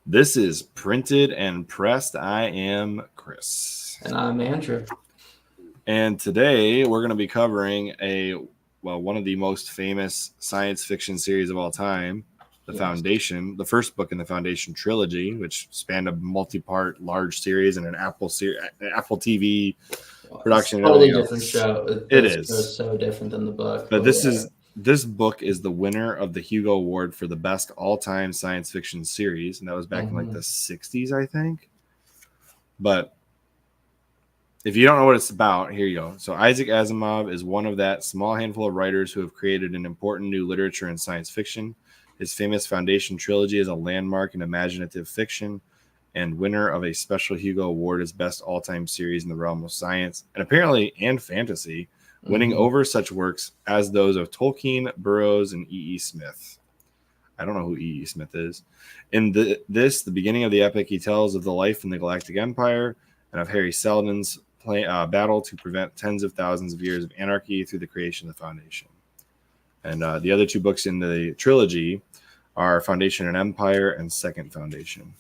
This is Printed and Pressed. I am Chris. And I'm Andrew. And today we're going to be covering one of the most famous science fiction series of all time, The Foundation, the first book in the Foundation trilogy, which spanned a multi-part large series and an Apple TV production. It's a totally different show. It is so different than the book. But this book is the winner of the Hugo Award for the best all-time science fiction series, and that was back in like the 60s, I think. But if you don't know what it's about, here you go. So Isaac Asimov is one of that small handful of writers who have created an important new literature in science fiction. His famous Foundation trilogy is a landmark in imaginative fiction and winner of a special Hugo Award as best all-time series in the realm of science and fantasy, winning over such works as those of Tolkien, Burroughs, and E.E. Smith. I don't know who E.E. Smith is. In the beginning of the epic, he tells of the life in the Galactic Empire and of Harry Seldon's battle to prevent tens of thousands of years of anarchy through the creation of the Foundation. And the other two books in the trilogy are Foundation and Empire and Second Foundation.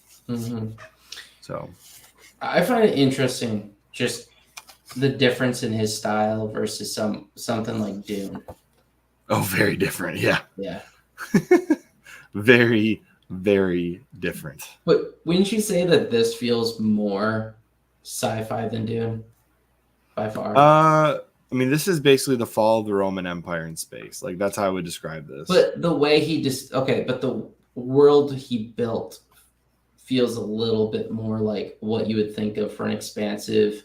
So I find it interesting just the difference in his style versus something like Dune. Oh, very different. Yeah. Very, very different. But wouldn't you say that this feels more sci-fi than Dune by far? I mean, this is basically the fall of the Roman Empire in space. Like, that's how I would describe this. But the way but the world he built feels a little bit more like what you would think of for an expansive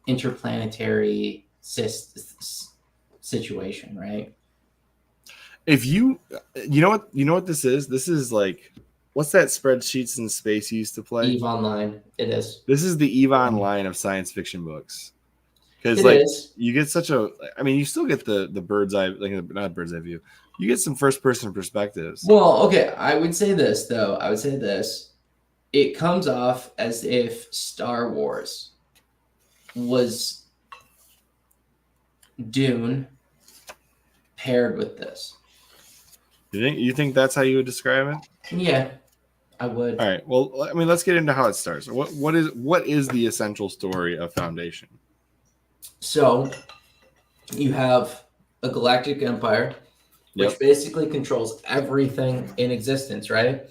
interplanetary situation, right? If you know what this is? This is like, what's that spreadsheets in space you used to play? EVE Online. It is. This is the EVE Online of science fiction books. Because you get you still get the bird's eye, like not bird's eye view. You get some first person perspectives. Well, okay, I would say this though. It comes off as if Star Wars was Dune paired with this. You think that's how you would describe it? Yeah, I would. All right. Well, I mean, let's get into how it starts. What is the essential story of Foundation? So you have a galactic empire, which basically controls everything in existence, right?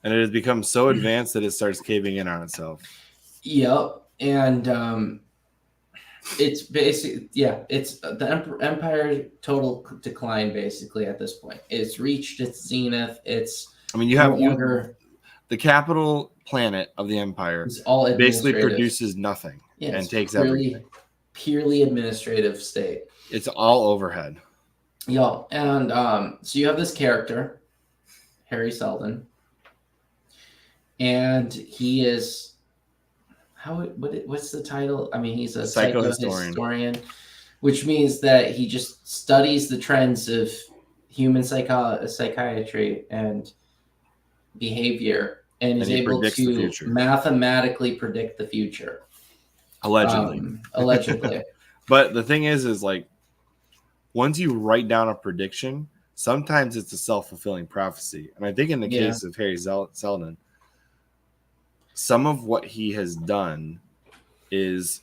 And it has become so advanced that it starts caving in on itself. Yep. And it's basically, it's the empire total decline basically at this point. It's reached its zenith. You have the capital planet of the empire all basically produces nothing and takes everything. Purely administrative state. It's all overhead. Yeah. And so you have this character, Harry Seldon, and he is what's the title? I mean, he's a psychohistorian, which means that he just studies the trends of human psychiatry and behavior and is able to mathematically predict the future. Allegedly. But the thing is like, once you write down a prediction, sometimes it's a self-fulfilling prophecy. And I think in the case of Harry Seldon, some of what he has done is,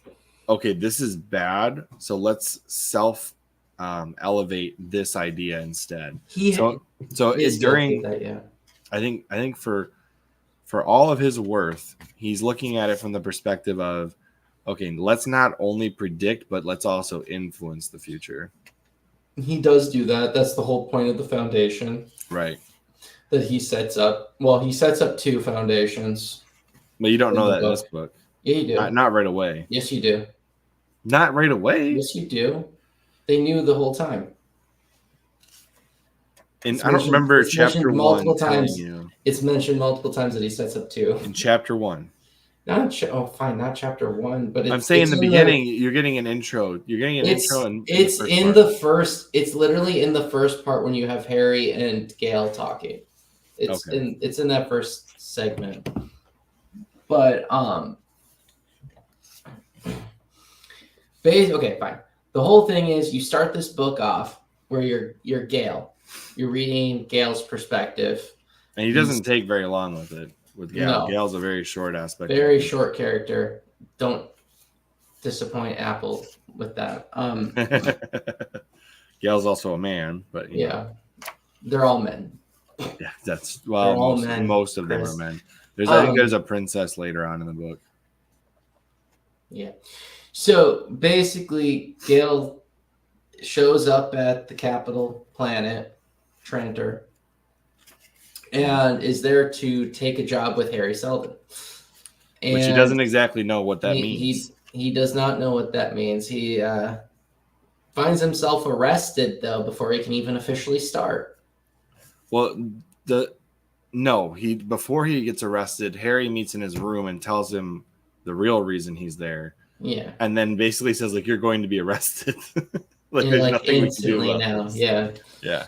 okay, this is bad, so let's elevate this idea instead. I think for all of his worth, he's looking at it from the perspective of, okay, let's not only predict, but let's also influence the future. He does do that. That's the whole point of the Foundation. Right. That he sets up. Well, he sets up two foundations. But you don't know that in this book. Yeah, you do. Not right away. Yes, you do. Not right away? Yes, you do. They knew the whole time. And I don't remember chapter 1 telling you. It's mentioned multiple times that he sets up two. In chapter 1. Not chapter 1, but I'm saying in the beginning, you're getting an intro. You're getting an intro. It's literally in the first part when you have Harry and Gale talking. It's in that first segment. But okay, fine. The whole thing is you start this book off where you're Gale. You're reading Gale's perspective And he doesn't take very long with it. With Gale, No. Gale's a very short aspect. Very short character. Don't disappoint Apple with that. Gale's also a man, but yeah, they're all men. Yeah, that's most of them are men. I think there's a princess later on in the book. Yeah. So basically, Gale shows up at the capital planet, Trantor, and is there to take a job with Harry Seldon. Which he doesn't exactly know what that means. He does not know what that means. He finds himself arrested, though, before he can even officially start. Well, before he gets arrested, Harry meets in his room and tells him the real reason he's there. Yeah. And then basically says, like, you're going to be arrested. There's nothing we can do about now. this. Yeah. Yeah.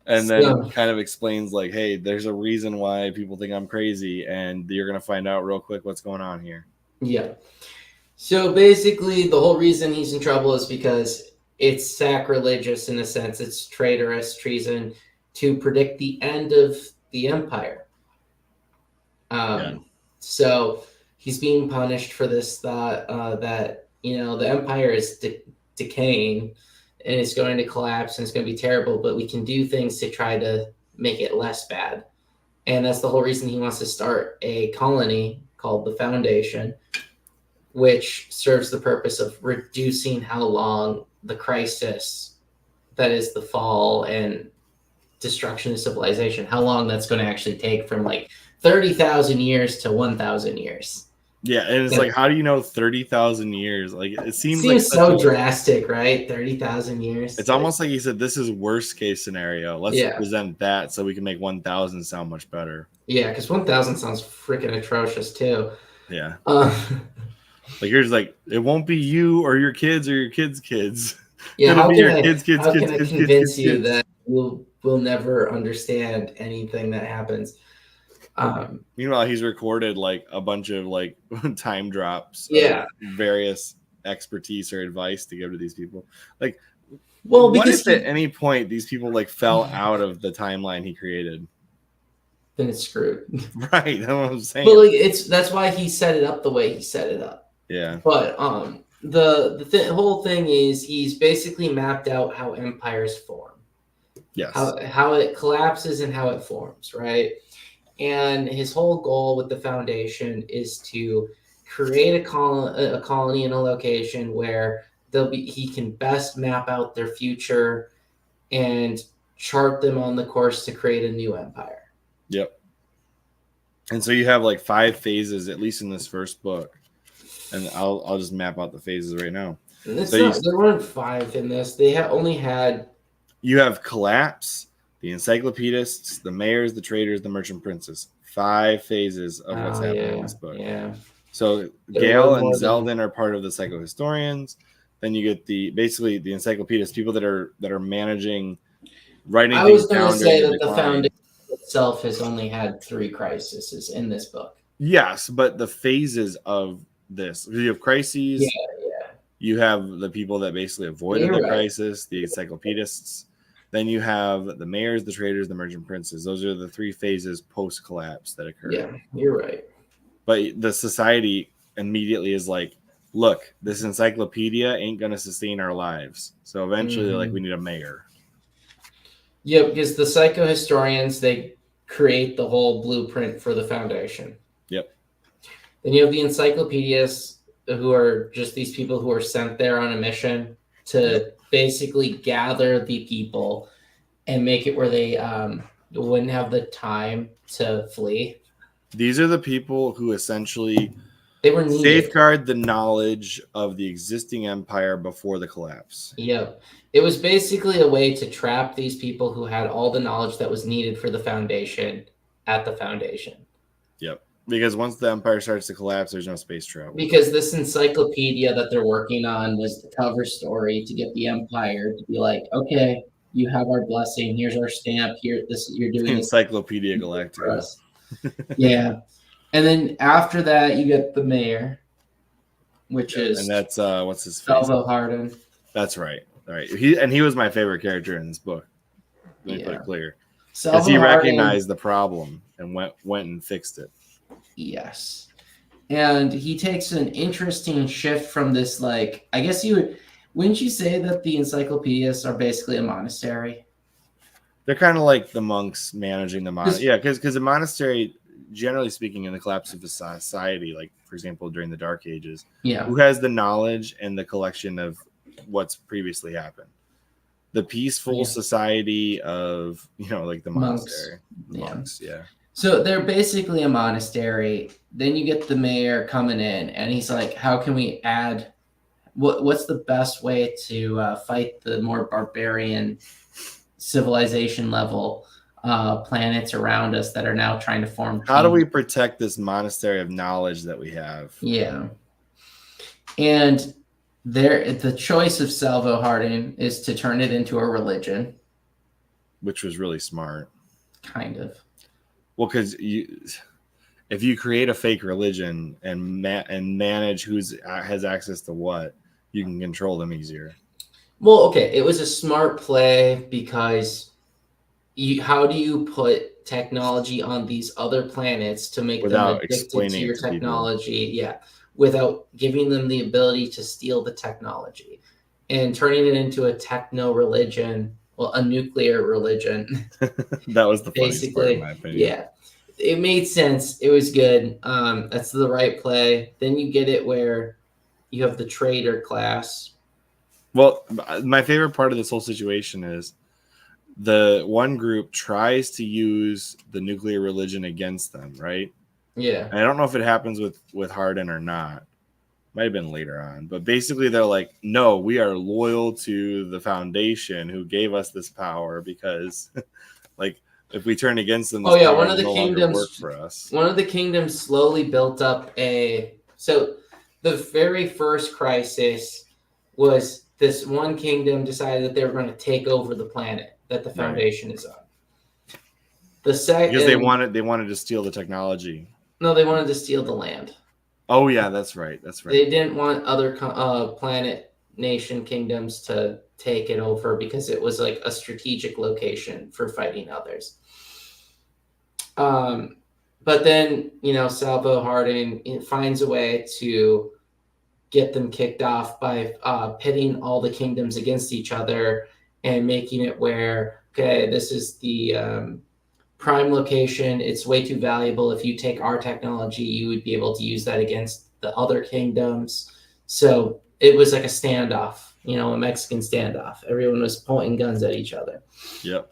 And then kind of explains, like, hey, there's a reason why people think I'm crazy, and you're going to find out real quick what's going on here. Yeah. So basically, the whole reason he's in trouble is because it's sacrilegious in a sense. It's traitorous treason to predict the end of the Empire. So he's being punished for this thought that, the Empire is decaying and it's going to collapse and it's going to be terrible, but we can do things to try to make it less bad. And that's the whole reason he wants to start a colony called the Foundation, which serves the purpose of reducing how long the crisis, that is the fall and destruction of civilization, how long that's going to actually take, from like 30,000 years to 1,000 years. Yeah, and it's like, how do you know 30,000 years? Like, it seems like so drastic, right? 30,000 years. It's almost like he said, this is worst case scenario. Let's present that so we can make 1,000 sound much better. Yeah, because 1,000 sounds freaking atrocious too. Yeah. Like, here's like, it won't be you or your kids or your kids' kids. Yeah, It'll be your kids' kids. How can I convince you that we'll never understand anything that happens? Meanwhile, he's recorded like a bunch of like time drops. Yeah. Various expertise or advice to give to these people. Like, well, what if at any point these people like fell out of the timeline he created? Then it's screwed. Right. That's what I'm saying. But like, that's why he set it up the way he set it up. Yeah. But the whole thing is he's basically mapped out how empires form. Yes. How it collapses and how it forms, right? And his whole goal with the Foundation is to create a colony in a location where he can best map out their future and chart them on the course to create a new empire. Yep. And so you have like 5 phases, at least in this first book. And I'll just map out the phases right now. There weren't 5 in this. They only had. You have collapse, the encyclopedists, the mayors, the traders, the merchant princes. 5 phases of what's happening in this book. Yeah. So Gale and Zeldin are part of the psychohistorians. Then you get basically the encyclopedists, people that are managing writing. I was going to say that the Foundation itself has only had 3 crises in this book. Yes, but the phases of this, you have crises. Yeah. You have the people that basically avoided the crisis, the encyclopedists. Then you have the mayors, the traders, the merchant princes. Those are the 3 phases post-collapse that occur. Yeah, you're right. But the society immediately is like, look, this encyclopedia ain't going to sustain our lives. So eventually they're like, we need a mayor. Yeah, because the psychohistorians, they create the whole blueprint for the Foundation. Yep. Then you have the encyclopedists, who are just these people who are sent there on a mission to basically gather the people and make it where they wouldn't have the time to flee. These are the people who essentially they were needed. Safeguard the knowledge of the existing empire before the collapse. Yep. It was basically a way to trap these people who had all the knowledge that was needed for the Foundation at the Foundation. Yep. Because once the empire starts to collapse, there's no space travel. Because this encyclopedia that they're working on was the cover story to get the empire to be like, okay, you have our blessing. Here's our stamp. Here, you're doing Encyclopedia Galactica. Yeah. And then after that, you get the mayor, which is, and that's what's his face? Salvo Hardin. That's right. All right. He was my favorite character in this book. Let me put it clear. Because he recognized the problem and went and fixed it. Yes. And he takes an interesting shift from this, like, I guess wouldn't you say that the encyclopedists are basically a monastery? They're kind of like the monks managing the monastery. Yeah, because a monastery, generally speaking, in the collapse of a society, like, for example, during the Dark Ages, who has the knowledge and the collection of what's previously happened? The peaceful society of, like the monastery. Monks, yeah. So they're basically a monastery. Then you get the mayor coming in, and he's like, how can we add, what's the best way to fight the more barbarian civilization level planets around us that are now trying to form teams? How do we protect this monastery of knowledge that we have? Yeah. And the choice of Salvo Harding is to turn it into a religion. Which was really smart. Kind of. Well, because if you create a fake religion and manage who has access to what, you can control them easier. Well, okay, it was a smart play because how do you put technology on these other planets to make them addicted to your technology? Yeah, without giving them the ability to steal the technology and turning it into a techno religion. Well, a nuclear religion. That was the funniest part, in my opinion. Yeah, it made sense. It was good. That's the right play. Then you get it where you have the traitor class. Well, my favorite part of this whole situation is the one group tries to use the nuclear religion against them, right? Yeah. And I don't know if it happens with Hardin or not. Might have been later on, but basically they're like, no, we are loyal to the Foundation who gave us this power because, like, if we turn against them, this power one of the no kingdoms work for us. One of the kingdoms slowly built up so the very first crisis was this one kingdom decided that they were going to take over the planet that the Foundation is on. The second, because they wanted to steal the technology. No, they wanted to steal the land. Oh yeah, that's right. They didn't want other planet nation kingdoms to take it over because it was like a strategic location for fighting others. But then, Salvo Harding finds a way to get them kicked off by pitting all the kingdoms against each other and making it where, okay, this is the prime location. It's way too valuable. If you take our technology, you would be able to use that against the other kingdoms. So it was like a standoff, a Mexican standoff. Everyone was pointing guns at each other. Yep.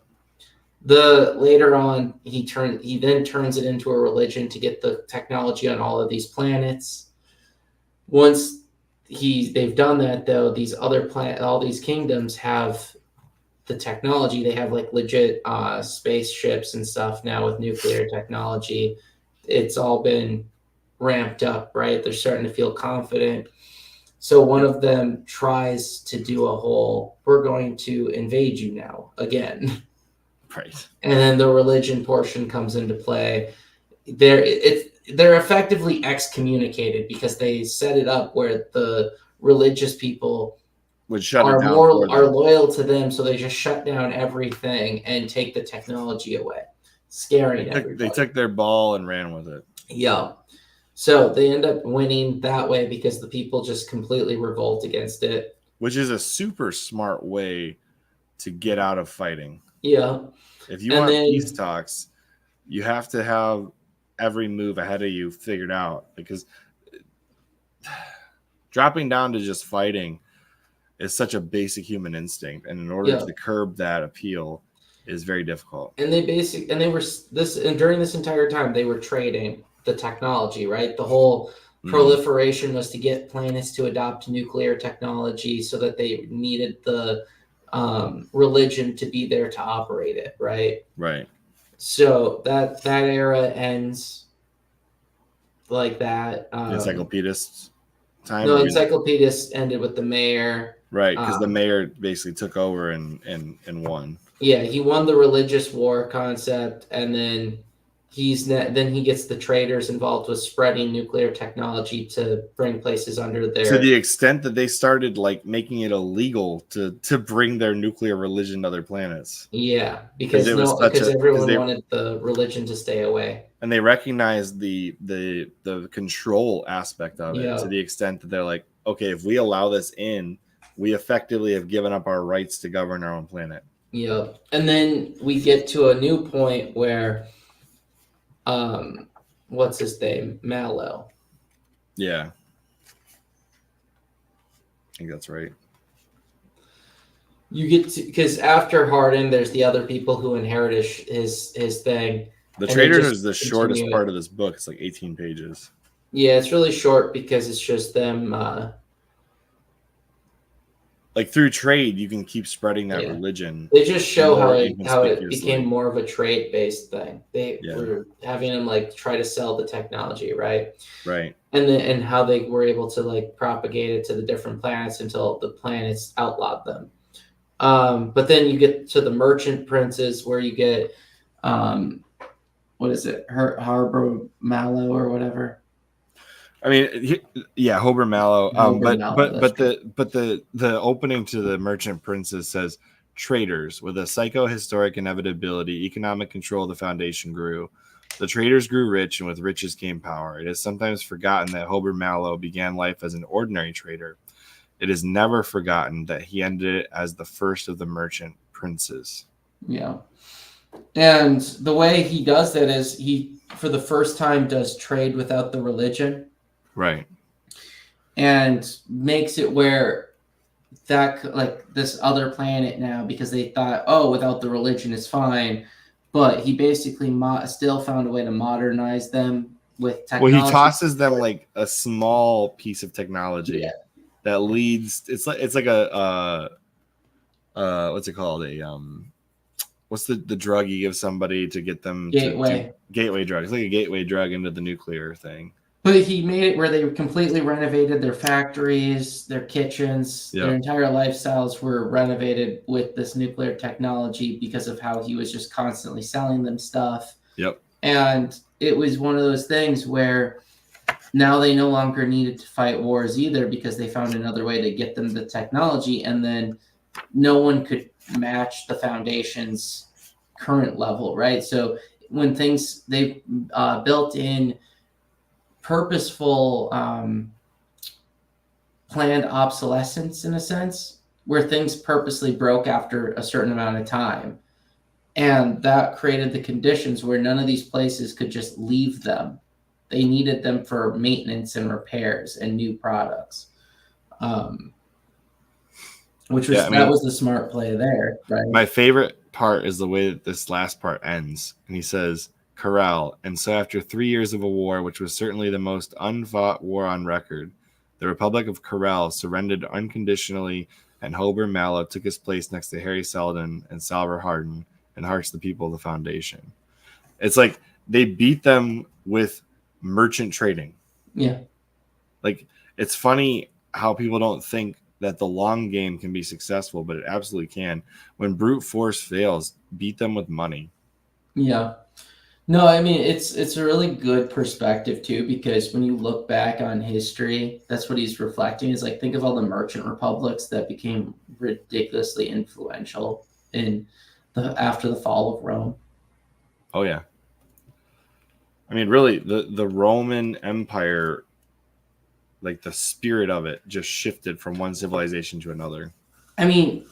Later on, he then turns it into a religion to get the technology on all of these planets. Once they've done that, though, all these kingdoms have the technology. They have like legit spaceships and stuff now with nuclear technology. It's all been ramped up, right? They're starting to feel confident. So one of them tries to do we're going to invade you now again. Right. And then the religion portion comes into play. They're effectively excommunicated because they set it up where the religious people would shut are it down are loyal to them, so they just shut down everything and take the technology away, scaring everybody. They took their ball and ran with it. Yeah. So they end up winning that way because the people just completely revolt against it. Which is a super smart way to get out of fighting. Yeah. If you want peace talks, you have to have every move ahead of you figured out, because dropping down to just fighting is such a basic human instinct, and in order to curb that appeal is very difficult. And during this entire time they were trading the technology, right? The whole proliferation was to get planets to adopt nuclear technology so that they needed the religion to be there to operate it, right? Right. So that era ends like that. Encyclopedist time? No, Encyclopedist ended with the mayor. Right, because the mayor basically took over and won. Yeah, he won the religious war concept, and then then he gets the traders involved with spreading nuclear technology to bring places under their. To the extent that they started like making it illegal to bring their nuclear religion to other planets. Yeah, because everyone wanted the religion to stay away, and they recognized the control aspect of it to the extent that they're like, okay, if we allow this in, we effectively have given up our rights to govern our own planet. Yeah, and then we get to a new point where, what's his name, Mallow. Yeah, I think that's right. You get to, because after Hardin, there's the other people who inherit his thing. The Traders is the shortest part of this book. It's like 18 pages. Yeah, it's really short because it's just them. Like through trade, you can keep spreading that religion. They just show how it became more of a trade-based thing. They were having them like try to sell the technology, right? Right. And how they were able to like propagate it to the different planets until the planets outlawed them. But then you get to the merchant princes where you get, what is it? Harbor Mallow or whatever. I mean, Hober Mallow. But the opening to the Merchant Princes says, traders with a psychohistoric inevitability, economic control of the Foundation grew. The traders grew rich, and with riches came power. It is sometimes forgotten that Hober Mallow began life as an ordinary trader. It is never forgotten that he ended it as the first of the Merchant Princes. Yeah. And the way he does that is he, for the first time, does trade without the religion. Right. And makes it where that, like this other planet now, because they thought, oh, without the religion is fine. But he basically still found a way to modernize them with technology. Well, he tosses them like a small piece of technology that leads. It's like a what's it called? What's the drug you give somebody to get them gateway drug? It's like a gateway drug into the nuclear thing. But he made it where they completely renovated their factories, their kitchens, their entire lifestyles were renovated with this nuclear technology because of how he was just constantly selling them stuff. Yep. And it was one of those things where now they no longer needed to fight wars either because they found another way to get them the technology, and then no one could match the Foundation's current level, right? So when they built in purposeful planned obsolescence in a sense, where things purposely broke after a certain amount of time. And that created the conditions where none of these places could just leave them. They needed them for maintenance and repairs and new products. Which was that was the smart play there, right? My favorite part is the way that this last part ends. And he says, Corral, and so after 3 years of a war, which was certainly the most unfought war on record, the Republic of Corral surrendered unconditionally, and Hober Mallow took his place next to Harry Seldon and Salvor Hardin and Hark's the people of the Foundation. It's like they beat them with merchant trading. Yeah. Like, it's funny how people don't think that the long game can be successful, but it absolutely can. When brute force fails, beat them with money. Yeah. No, I mean, it's a really good perspective too, because when you look back on history, that's what he's reflecting is like, think of all the merchant republics that became ridiculously influential after the fall of Rome. Oh yeah. I mean, really, the Roman Empire, like the spirit of it just shifted from one civilization to another. I mean,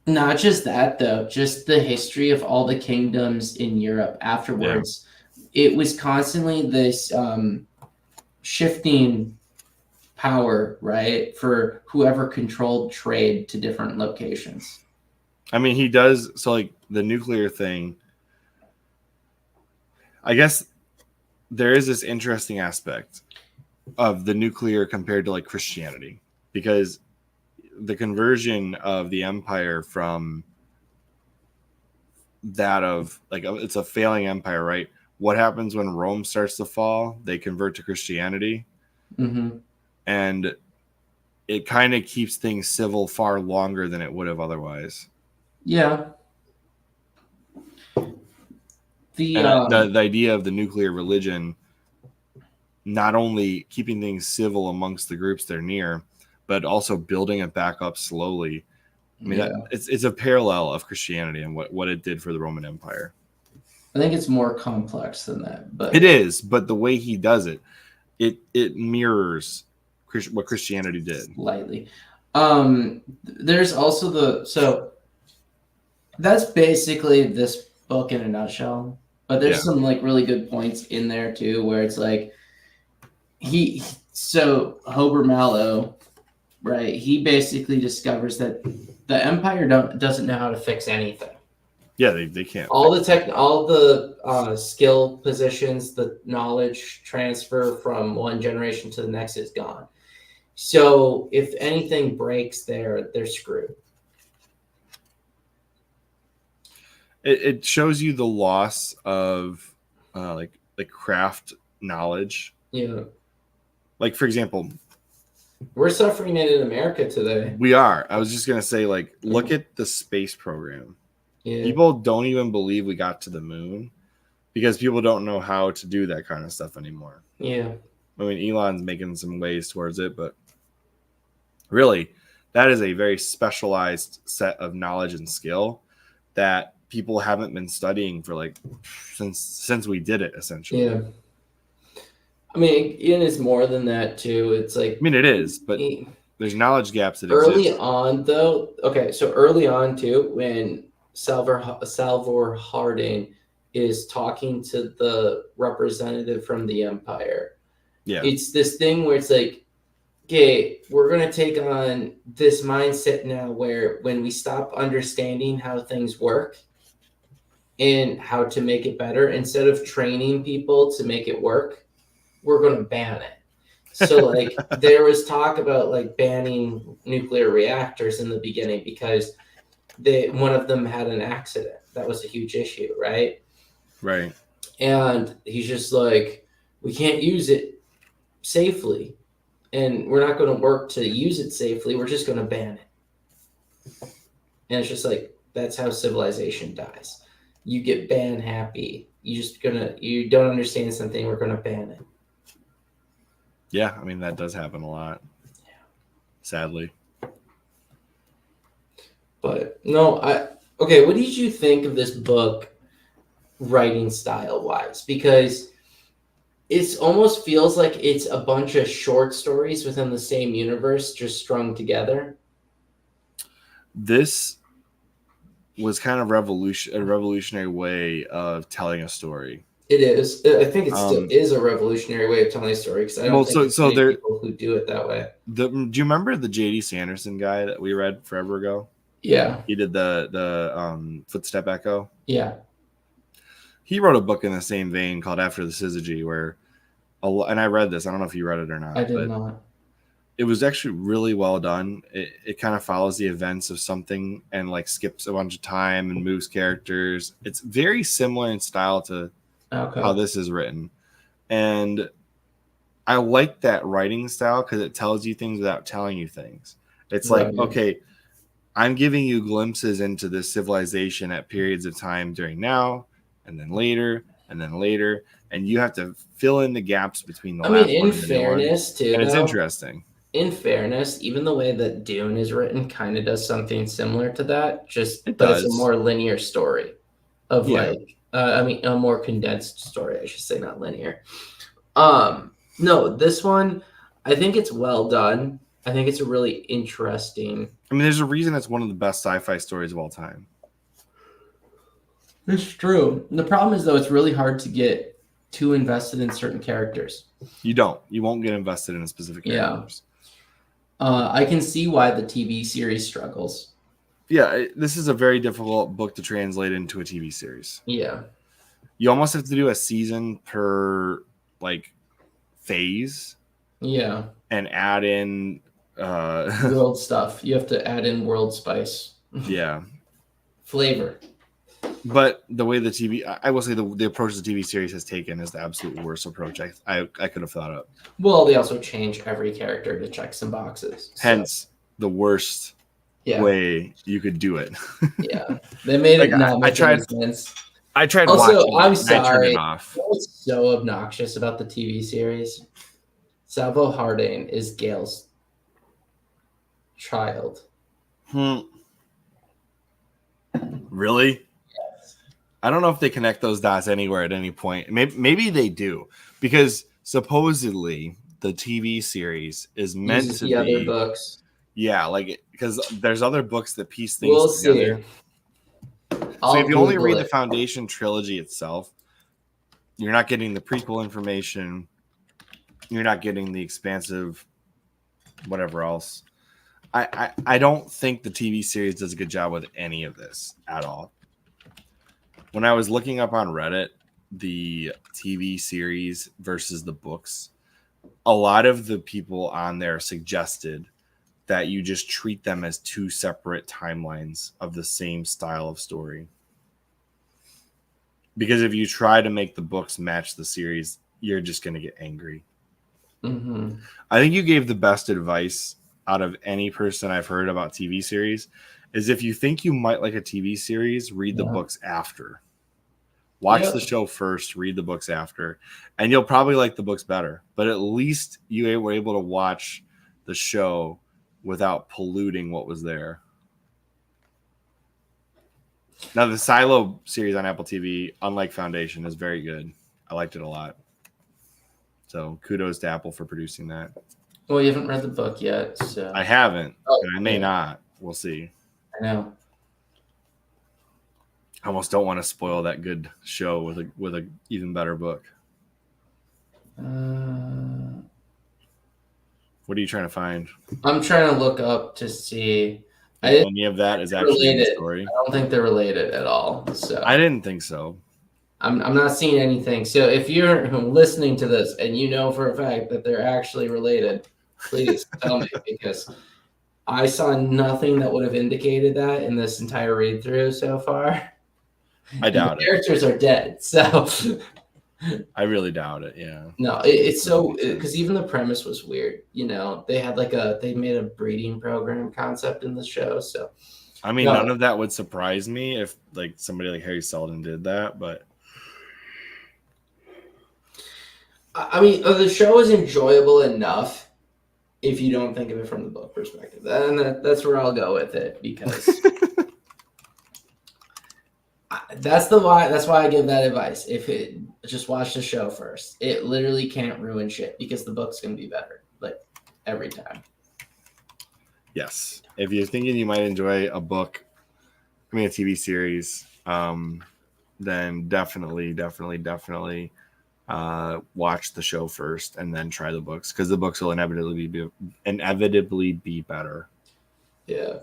not just that, though, just the history of all the kingdoms in Europe afterwards. Yeah. It was constantly this shifting power, right, for whoever controlled trade to different locations. I mean, he does. So, like, the nuclear thing, I guess there is this interesting aspect of the nuclear compared to, like, Christianity, because the conversion of the empire from that of like it's a failing empire, right? What happens when Rome starts to fall? They convert to Christianity, and it kind of keeps things civil far longer than it would have otherwise. Yeah. The idea of the nuclear religion, not only keeping things civil amongst the groups they're near, but also building it back up slowly. I mean, it's a parallel of Christianity and what it did for the Roman Empire. I think it's more complex than that, but it is. But the way he does it, it mirrors what Christianity did slightly. There's also so that's basically this book in a nutshell. But there's some like really good points in there too, where it's like Hober Mallow, right? He basically discovers that the Empire doesn't know how to fix anything. Yeah, they can't. All the skill positions, the knowledge transfer from one generation to the next is gone. So if anything breaks there, they're screwed. It shows you the loss of like craft knowledge. Yeah. Like, for example, we're suffering it in America today. We are. I was just gonna say, like, look at the space program. Yeah. People don't even believe we got to the moon because people don't know how to do that kind of stuff anymore. Yeah. I mean, Elon's making some ways towards it, but really, that is a very specialized set of knowledge and skill that people haven't been studying for like since we did it, essentially. Yeah. I mean, it is more than that too. It's like, I mean, it is, but there's knowledge gaps that early exist. on, though. Okay, so early on too, when Salvor Harding is talking to the representative from the Empire. Yeah, it's this thing where it's like, okay, we're gonna take on this mindset now, where when we stop understanding how things work and how to make it better, instead of training people to make it work, we're going to ban it. So like there was talk about like banning nuclear reactors in the beginning because one of them had an accident. That was a huge issue, right? Right. And he's just like, we can't use it safely, and we're not going to work to use it safely. We're just going to ban it. And it's just like, that's how civilization dies. You get ban happy. You don't understand something, we're going to ban it. Yeah, I mean, that does happen a lot. Yeah. Sadly. But no, okay, what did you think of this book writing style wise? Because it almost feels like it's a bunch of short stories within the same universe just strung together. This was kind of a revolutionary way of telling a story. It is. I think it still is a revolutionary way of telling a story, because I don't think there people who do it that way. Do you remember the J.D. Sanderson guy that we read forever ago? Yeah. He did the Footstep Echo. Yeah. He wrote a book in the same vein called After the Syzygy, where, and I read this. I don't know if you read it or not. I did not. It was actually really well done. It kind of follows the events of something and like skips a bunch of time and moves characters. It's very similar in style to how this is written. And I like that writing style because it tells you things without telling you things. It's like, okay, I'm giving you glimpses into this civilization at periods of time during now and then later and then later. And you have to fill in the gaps between the last one and the fairness too, and it's interesting. In fairness, even the way that Dune is written kind of does something similar to that. It's a more linear story of a more condensed story, I should say, not linear. No, this one, I think it's well done. I think it's a really interesting. I mean, there's a reason it's one of the best sci-fi stories of all time. It's true. The problem is, though, it's really hard to get too invested in certain characters. You won't get invested in a specific characters. I can see why the TV series struggles. Yeah, this is a very difficult book to translate into a TV series. Yeah. You almost have to do a season per like phase. Yeah. And add in world stuff. You have to add in world spice. Yeah. Flavor. But the way I will say the approach the TV series has taken is the absolute worst approach I could have thought of. Well, they also change every character to check some boxes. Hence the worst way you could do it. Yeah. They made it not make any sense. I tried also, watching it I'm and I turned it sorry. off. What's so obnoxious about the TV series? Salvo Harding is Gail's child. Really? Yes. I don't know if they connect those dots anywhere at any point. Maybe they do, because supposedly the TV series is meant Uses to the other be, books. yeah, like because there's other books that piece things We'll together. see. So if you only read it. the Foundation trilogy itself, you're not getting the prequel information. You're not getting the expansive, whatever else. I don't think the TV series does a good job with any of this at all. When I was looking up on Reddit, the TV series versus the books, a lot of the people on there suggested that you just treat them as two separate timelines of the same style of story. Because if you try to make the books match the series, you're just going to get angry. Mm-hmm. I think you gave the best advice out of any person I've heard about TV series, is if you think you might like a TV series, read the books after. Watch the show first, read the books after, and you'll probably like the books better. But at least you were able to watch the show without polluting what was there. Now, the Silo series on Apple TV, unlike Foundation, is very good. I liked it a lot. So kudos to Apple for producing that. Well, you haven't read the book yet, so I haven't, and I may not. We'll see. I know. I almost don't want to spoil that good show with a even better book. What are you trying to find? I'm trying to look up to see. Any of that is actually related. The story. I don't think they're related at all. So I didn't think so. I'm not seeing anything. So if you're listening to this and you know for a fact that they're actually related, please tell me, because I saw nothing that would have indicated that in this entire read through so far. I doubt the characters are dead, so I really doubt it. Yeah. No, it's so because even the premise was weird. You know, they had they made a breeding program concept in the show. So I mean, none of that would surprise me if like somebody like Harry Seldon did that, but I mean, the show is enjoyable enough if you don't think of it from the book perspective. And that's where I'll go with it, because that's why I give that advice. Just watch the show first. It literally can't ruin shit, because the book's going to be better, like, every time. Yes. If you're thinking you might enjoy a TV series, then definitely watch the show first and then try the books, because the books will inevitably be better. Yeah,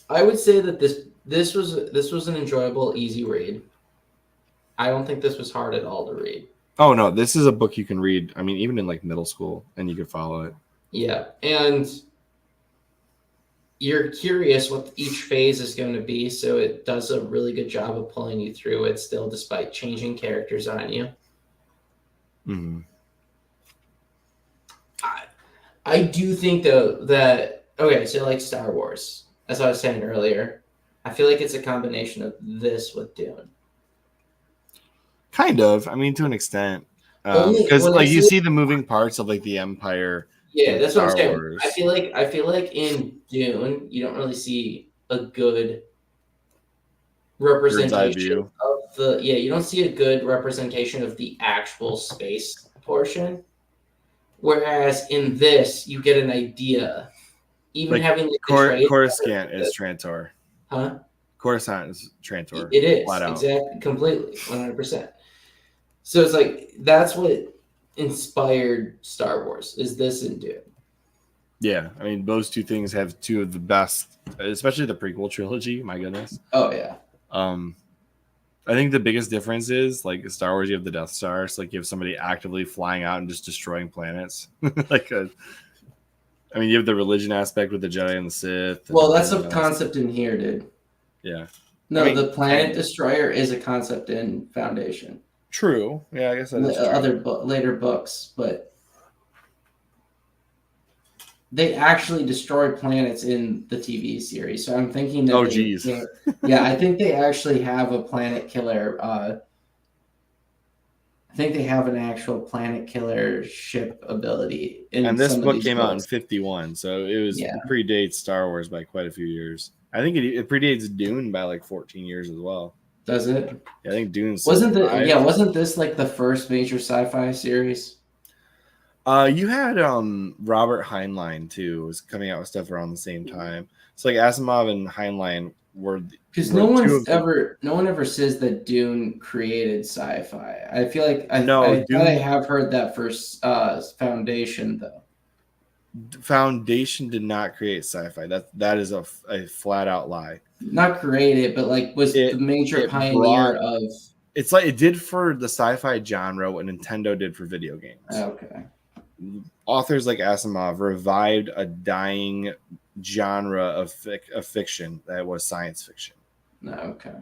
I would say that this was an enjoyable, easy read. I don't think this was hard at all to read. Oh no, this is a book you can read. I mean, even in like middle school, and you can follow it. Yeah, and you're curious what each phase is going to be, so it does a really good job of pulling you through it still, despite changing characters on you. Mm-hmm. I do think, though, that, okay, so like Star Wars, as I was saying earlier, I feel like it's a combination of this with Dune. Kind of. I mean, to an extent. Because like you see the moving parts of like the Empire. Yeah, that's what I'm saying. Wars. I feel like in Dune, you don't really see a good representation of you don't see a good representation of the actual space portion. Whereas in this, you get an idea. Even like having Coruscant is Trantor. Huh? Coruscant is Trantor. It is exactly, completely, 100%. So it's like that's what inspired Star Wars, is this and Dune. Yeah, I mean, those two things have two of the best, especially the prequel trilogy. My goodness. Oh yeah. I think the biggest difference is like Star Wars, you have the Death Star, so like you have somebody actively flying out and just destroying planets. I mean, you have the religion aspect with the Jedi and the Sith. Well, that's a concept in here, dude. Yeah. No, I mean, the Planet Destroyer is a concept in Foundation. True. Yeah, I guess that is true. Other later books, but they actually destroy planets in the TV series. So I'm thinking that geez. Yeah, I think they actually have a planet killer I think they have an actual planet killer ship ability. In this some book of these came out in books. 51, so it Yeah. predates Star Wars by quite a few years. I think it predates Dune by like 14 years as well. Does it? Yeah, I think Dune's wasn't 65. wasn't this like the first major sci-fi series? You had Robert Heinlein too was coming out with stuff around the same time. It's like Asimov and Heinlein were because no one ever says that Dune created sci-fi. I feel like I thought I have heard that for Foundation though. Foundation did not create sci-fi. That is a flat out lie. Not created, but like was the major pioneer of. It's like it did for the sci-fi genre what Nintendo did for video games. Okay. Authors like Asimov revived a dying genre of fiction that was science fiction. Okay.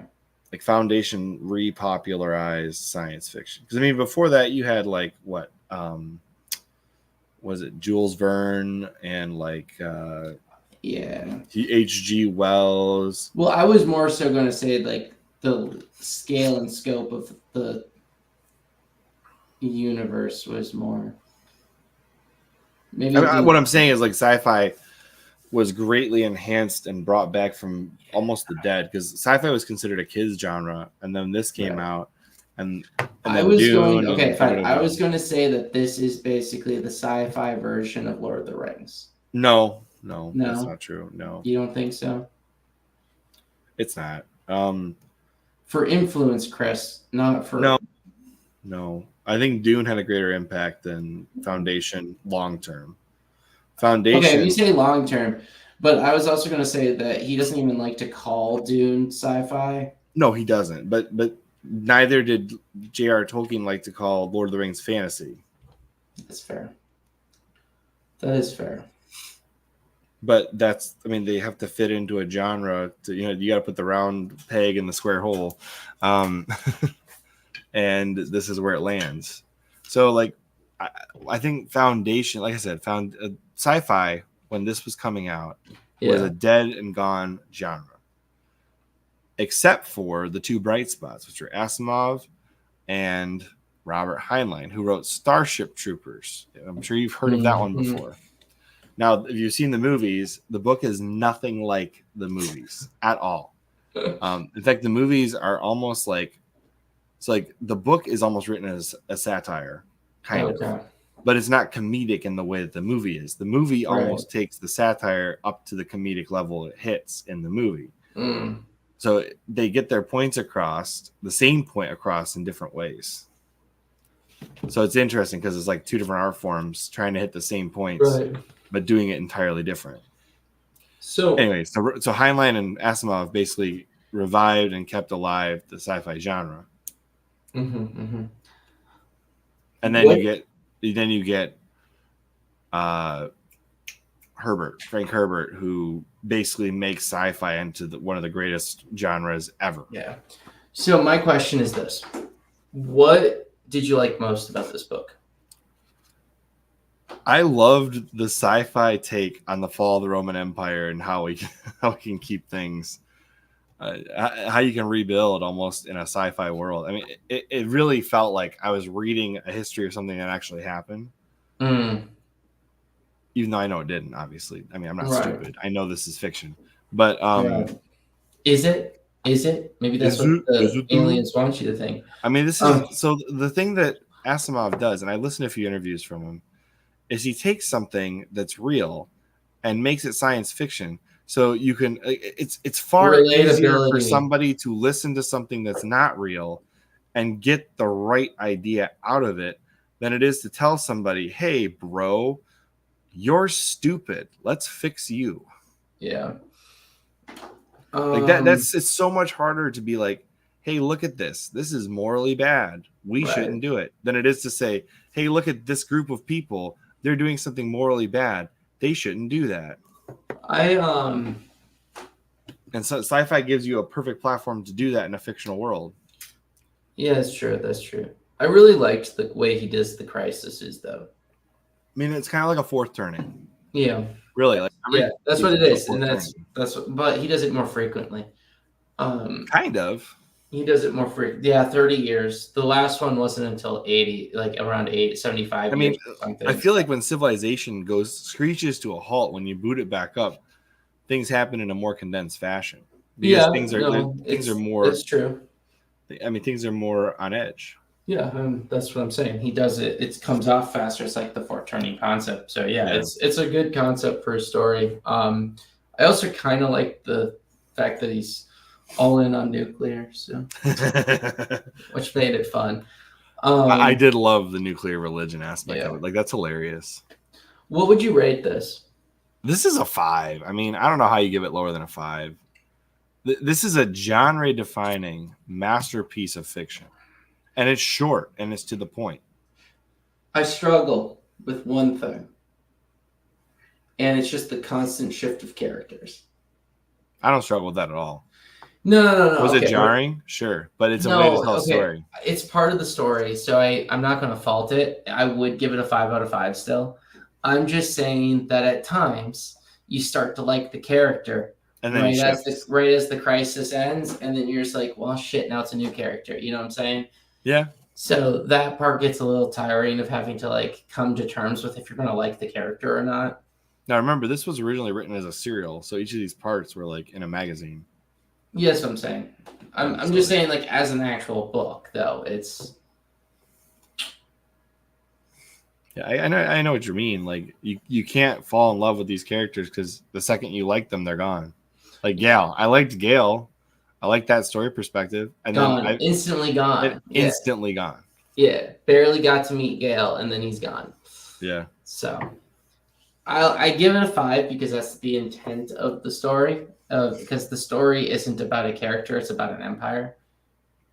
Like Foundation repopularized science fiction. Because I mean, before that, you had like what was it Jules Verne and like H.G. Wells. Well, I was more so going to say like the scale and scope of the universe was more. Maybe what I'm saying is like sci-fi was greatly enhanced and brought back from almost the dead because sci-fi was considered a kids genre, and then this came out, and I was going I was going to say that this is basically the sci-fi version of Lord of the Rings. No, that's not true. No, you don't think so? It's not. For influence, Chris, not for no. I think Dune had a greater impact than Foundation long term. Foundation. Okay, you say long term, but I was also going to say that he doesn't even like to call Dune sci-fi. No, he doesn't. But neither did J.R. Tolkien like to call Lord of the Rings fantasy. That's fair. That is fair. But they have to fit into a genre. You got to put the round peg in the square hole. And this is where it lands. So, like, I think Foundation, like I said, sci-fi, when this was coming out, was a dead and gone genre. Except for the two bright spots, which are Asimov and Robert Heinlein, who wrote Starship Troopers. I'm sure you've heard of that one before. Now, if you've seen the movies, the book is nothing like the movies at all. In fact, the movies are almost like, it's like the book is almost written as a satire, kind of. But it's not comedic in the way that the movie is. The movie almost takes the satire up to the comedic level it hits in the movie. So they get their points across, the same point across in different ways. So it's interesting because it's like two different art forms trying to hit the same points, but doing it entirely different. So anyway, so Heinlein and Asimov basically revived and kept alive the sci-fi genre. And then you get Frank Herbert, who basically makes sci-fi into one of the greatest genres ever. Yeah. So my question is this: what did you like most about this book? I loved the sci-fi take on the fall of the Roman Empire and how we can keep things. How you can rebuild almost in a sci-fi world. I mean, it really felt like I was reading a history of something that actually happened. Even though I know it didn't, obviously. I mean, I'm not stupid. I know this is fiction. But is it? Maybe that's what the aliens want you to think. I mean, this is so the thing that Asimov does, and I listened to a few interviews from him, is he takes something that's real and makes it science fiction. So you can, it's far easier for somebody to listen to something that's not real and get the right idea out of it than it is to tell somebody, hey, bro, you're stupid. Let's fix you. Yeah. Like it's so much harder to be like, hey, look at this. This is morally bad. We shouldn't do it. Than it is to say, hey, look at this group of people. They're doing something morally bad. They shouldn't do that. And so sci-fi gives you a perfect platform to do that in a fictional world. Yeah, that's true. I really liked the way he does the crises, though. I mean, it's kind of like a fourth turning. Yeah. Really? That's what it is. And but he does it more frequently. Kind of. He does it more frequently. Yeah, 30 years. The last one wasn't until 80, like around 75 I years mean, or something. I feel like when civilization screeches to a halt, when you boot it back up, things happen in a more condensed fashion. Because things are more. It's true. I mean, things are more on edge. Yeah, that's what I'm saying. He does it. It comes off faster. It's like the fork turning concept. So yeah, it's a good concept for a story. I also kind of like the fact that he's all in on nuclear, so which made it fun. I did love the nuclear religion aspect of it. Like, that's hilarious. What would you rate this? This is a 5. I mean, I don't know how you give it lower than a 5. This is a genre-defining masterpiece of fiction. And it's short, and it's to the point. I struggle with one thing. And it's just the constant shift of characters. I don't struggle with that at all. No. Was it jarring? Sure. But it's a way to tell a story. It's part of the story, so I'm not going to fault it. I would give it a 5 out of 5 still. I'm just saying that at times you start to like the character. And then right as the crisis ends, and then you're just like, well, shit, now it's a new character. You know what I'm saying? Yeah. So that part gets a little tiring of having to like come to terms with if you're going to like the character or not. Now, remember, this was originally written as a serial, so each of these parts were like in a magazine. Yes, I'm saying. I'm just saying, like, as an actual book, though, it's. Yeah, I know what you mean. Like, you can't fall in love with these characters because the second you like them, they're gone. Like Gale, I liked Gale. I like that story perspective, and then instantly gone. Instantly gone. Yeah, barely got to meet Gale, and then he's gone. Yeah. So, I give it a 5 because that's the intent of the story. Because the story isn't about a character; it's about an empire.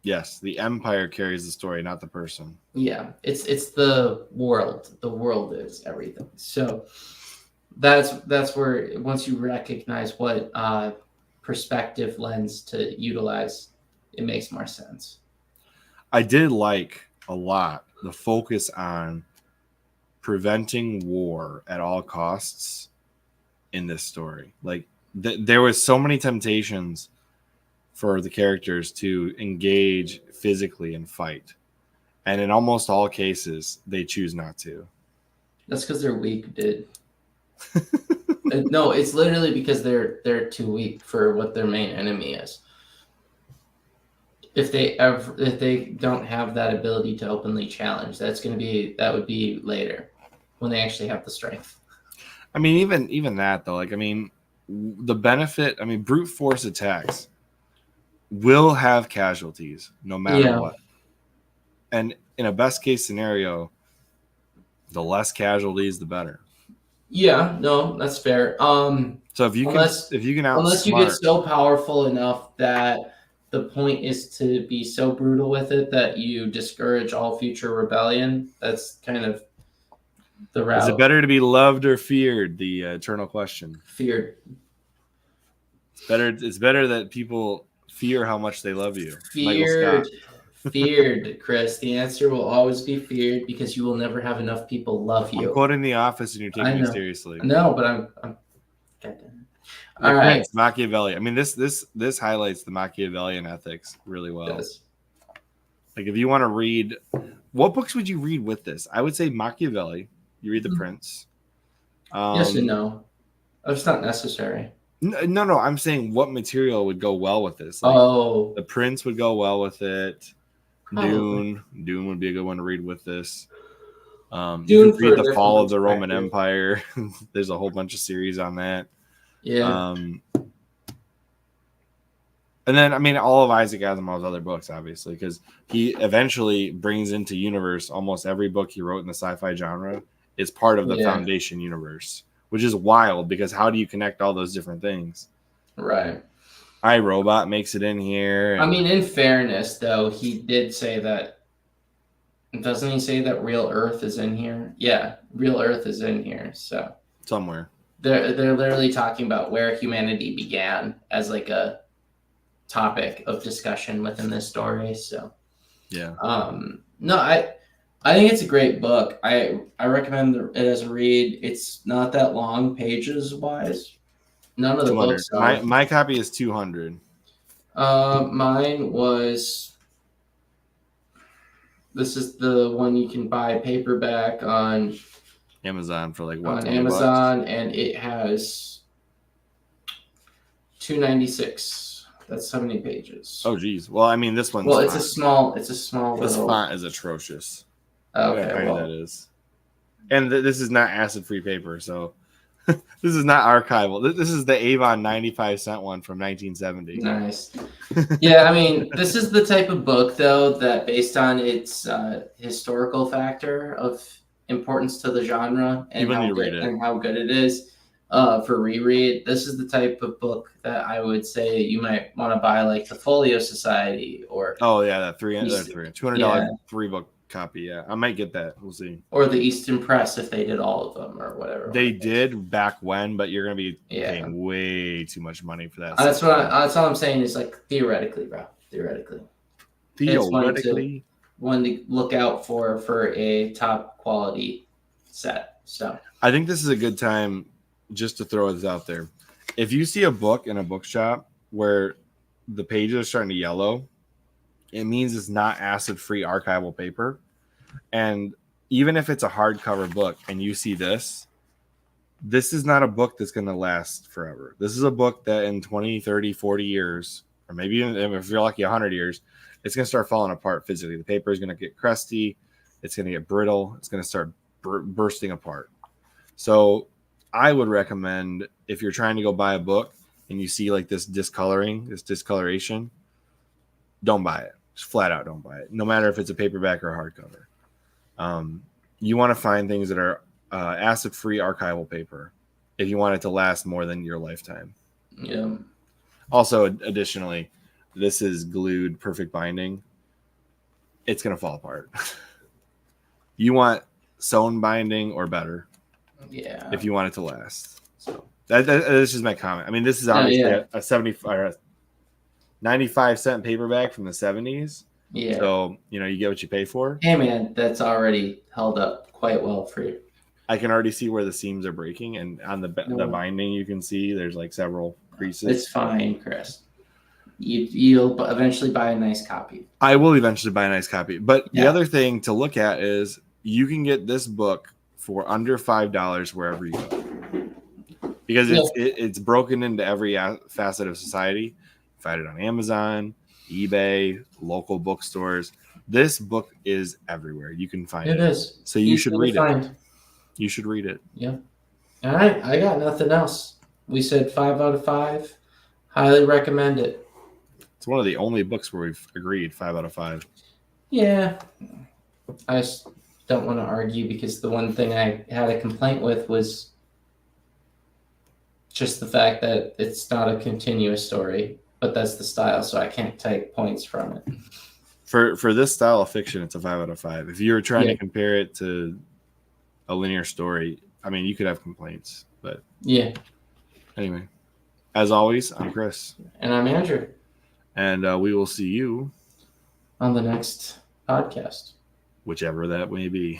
Yes, the empire carries the story, not the person. Yeah, it's the world. The world is everything. So that's where once you recognize what perspective lens to utilize, it makes more sense. I did like a lot the focus on preventing war at all costs in this story. Like there was so many temptations for the characters to engage physically and fight, and in almost all cases they choose not to. That's because they're weak, dude. No, it's literally because they're too weak for what their main enemy is. If they don't have that ability to openly challenge, that would be later when they actually have the strength. I mean, even that though, like, I mean, the benefit, I mean, brute force attacks will have casualties no matter what. And in a best case scenario, the less casualties, the better. Yeah, no, that's fair. So if you can unless you get so powerful enough that the point is to be so brutal with it that you discourage all future rebellion, that's kind of the route. Is it better to be loved or feared? The eternal question. Feared. It's better that people fear how much they love you. Feared, Chris. The answer will always be feared because you will never have enough people love you. I'm quoting The Office and you're taking it seriously. No, but I'm all right. Prince, Machiavelli. I mean, this highlights the Machiavellian ethics really well. Yes. Like, if you want to read, what books would you read with this? I would say Machiavelli. You read The Prince. Yes and no. It's not necessary. No. I'm saying what material would go well with this. Like, The Prince would go well with it. Dune would be a good one to read with this. You could read The Fall of the Roman Empire. There's a whole bunch of series on that. Yeah. And then, I mean, all of Isaac Asimov's other books, obviously, because he eventually brings into universe almost every book he wrote in the sci-fi genre is part of the Foundation universe, which is wild because how do you connect all those different things? Right. iRobot makes it in here. I mean, in fairness, though, he did say that. Doesn't he say that Real Earth is in here? Yeah, Real Earth is in here. So somewhere. They're literally talking about where humanity began as like a topic of discussion within this story. So yeah. No, I think it's a great book. I recommend it as a read. It's not that long pages wise. None of the books are. My copy is 200. Mine was. This is the one you can buy paperback on Amazon for like what? on $20? Amazon, and it has 296. That's how many pages? Oh, geez. Well, I mean, this one's. Well, it's a small. It's a small. This little... font is atrocious. Okay, how well that is. And this is not acid-free paper, so this is not archival. This is the Avon 95-cent one from 1970. Nice. Yeah, I mean, this is the type of book, though, that based on its historical factor of importance to the genre and how good it is for reread, this is the type of book that I would say you might want to buy, like the Folio Society or... Oh, yeah, that $200 3-book copy. Yeah, I might get that. We'll see. Or the Easton Press if they did all of them or whatever. They did back when, but you're going to be paying way too much money for that. That's all I'm saying is like theoretically, bro. Theoretically. One to look out for a top quality set. So I think this is a good time just to throw this out there. If you see a book in a bookshop where the pages are starting to yellow, it means it's not acid-free archival paper. And even if it's a hardcover book and you see this is not a book that's going to last forever. This is a book that in 20, 30, 40 years, or maybe even if you're lucky 100 years, it's going to start falling apart physically. The paper is going to get crusty. It's going to get brittle. It's going to start bursting apart. So I would recommend if you're trying to go buy a book and you see like this discoloration, don't buy it. Just flat out don't buy it, no matter if it's a paperback or a hardcover. You want to find things that are acid-free archival paper if you want it to last more than your lifetime. Yeah. Also, additionally, this is glued perfect binding. It's going to fall apart. You want sewn binding or better. Yeah. If you want it to last. So that's just my comment. I mean, this is obviously a 95-cent paperback from the 70s. Yeah. So, you get what you pay for. Hey, man, that's already held up quite well for you. I can already see where the seams are breaking. And on the binding, you can see there's like several creases. It's fine, Chris. You'll eventually buy a nice copy. I will eventually buy a nice copy. But the other thing to look at is you can get this book for under $5 wherever you go. Because it's broken into every facet of society. Find it on Amazon, eBay, local bookstores. This book is everywhere. You can find it. It is. So you should read it. You should read it. Yeah. All right. I got nothing else. We said 5 out of 5. Highly recommend it. It's one of the only books where we've agreed 5 out of 5. Yeah. I just don't want to argue because the one thing I had a complaint with was just the fact that it's not a continuous story. But that's the style, so I can't take points from it. For this style of fiction, it's a 5 out of 5. If you were trying to compare it to a linear story, I mean, you could have complaints. But anyway, as always, I'm Chris. And I'm Andrew. And we will see you on the next podcast. Whichever that may be.